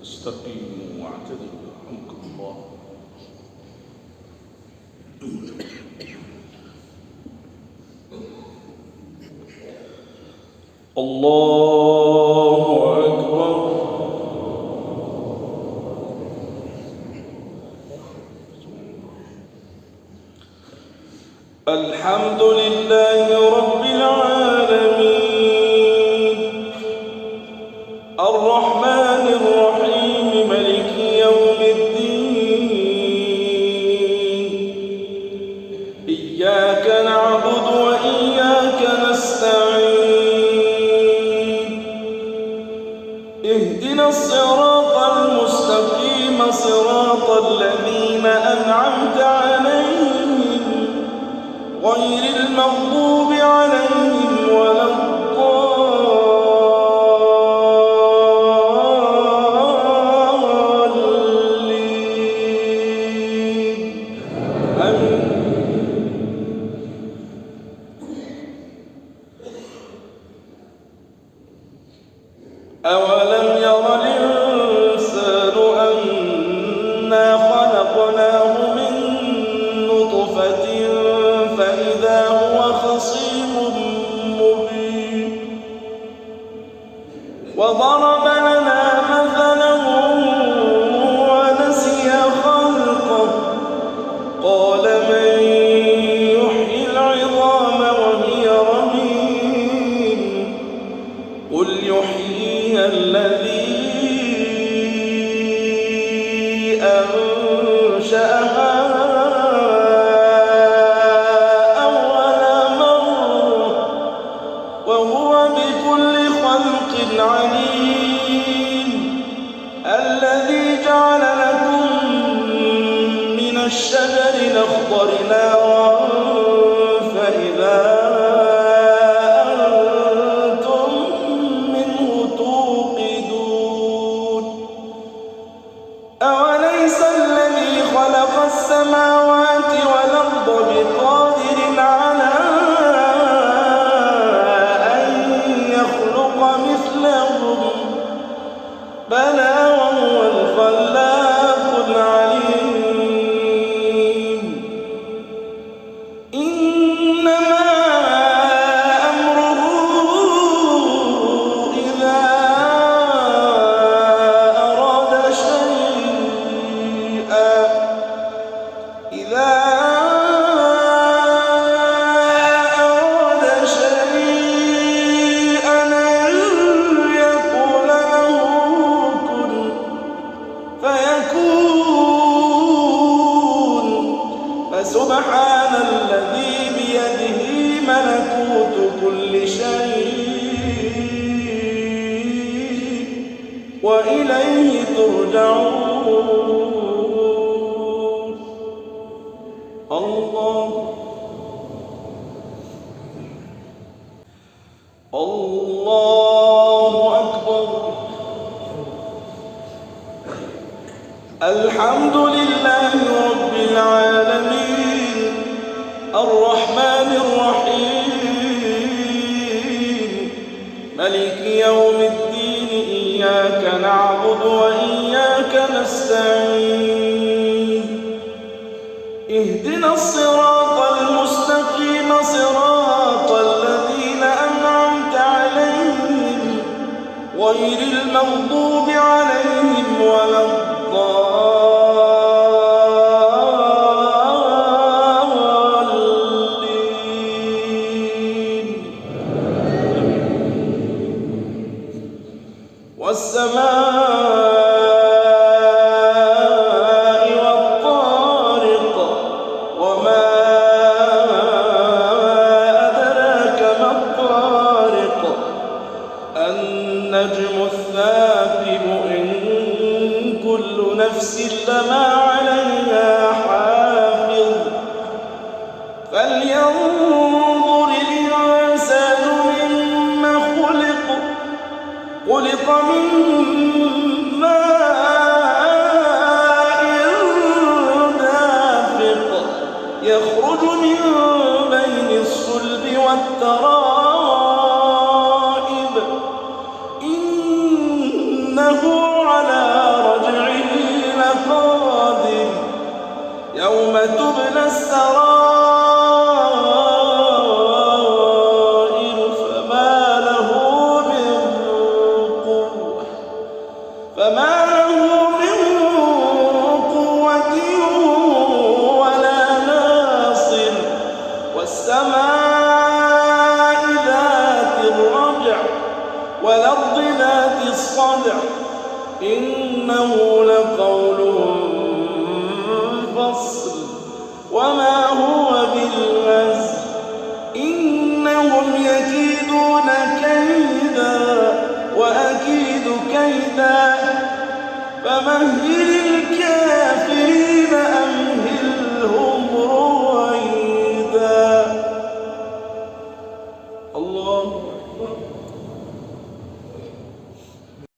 استقيموا واعتدلوا يرحمكم الله. الله أكبر. الحمد لله رب العالمين الرحمن الرحيم مالك يوم الدين إياك نعبد وإياك نستعين اهدنا الصراط المستقيم صراط الذين أنعمت عليهم غير المغضوب عليهم ولا الضالين آمين. أولم ير الإنسان أنا خلقناه من نطفة فإذا هو خصيم مبين وضرب لنا مثلا ونسي خلقه قال من يحيي العظام وهي رميم قل يحييها الذي أنشأها عليم الذي جعل لكم من الشجر الأخضر نارا فإذا أنتم منه توقدون أوليس الذي خلق السماوات والأرض بقادر على بلى وهو الخلاق العليم إنما أمره إذا أراد شيئا فسبحان الذي بيده ملكوت كل شيء وإليه ترجعون. الله أكبر. الحمد لله رب العالمين الرحمن الرحيم مالك يوم الدين إياك نعبد وإياك نستعين اهدنا الصراط المستقيم صراط الذين أنعمت عليهم غير المغضوب عليهم ولا الضالين والسماء والطارق وما أدراك ما الطارق النجم الثاقب إن كل نفس لما عليها حافظ فلينظر الإنسان مما خلق خلق من ماء دافق يخرج من بين الصلب والترائب إنه على رجعه لقادر يوم تبلى السرائر فما له من قوة ولا ناصر والسماء ذات الرجع والأرض ذات الصدع إنه لقول فصل وما هو بالهزل إنهم يكيدون كيدا وأكيد كيدا فمهل الكافرين أمهلهم رويدا. الله أكبر.